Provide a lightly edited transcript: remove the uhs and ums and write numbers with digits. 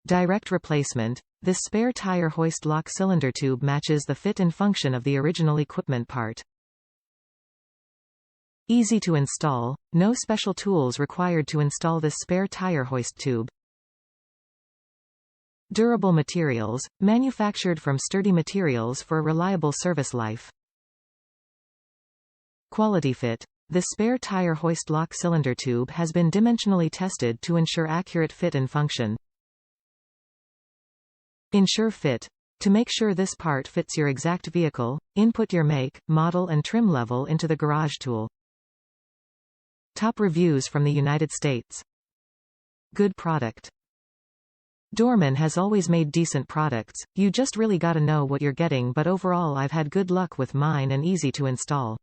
Direct replacement. This spare tire hoist lock cylinder tube matches the fit and function of the original equipment part. Easy to install. No special tools required to install this spare tire hoist tube. Durable materials, manufactured from sturdy materials for a reliable service life. Quality fit. This spare tire hoist lock cylinder tube has been dimensionally tested to ensure accurate fit and function. Ensure fit. To make sure this part fits your exact vehicle, input your make, model and trim level into the garage tool. Top reviews from the United States. Good product. Dorman has always made decent products, you just really gotta know what you're getting, but overall I've had good luck with mine and easy to install.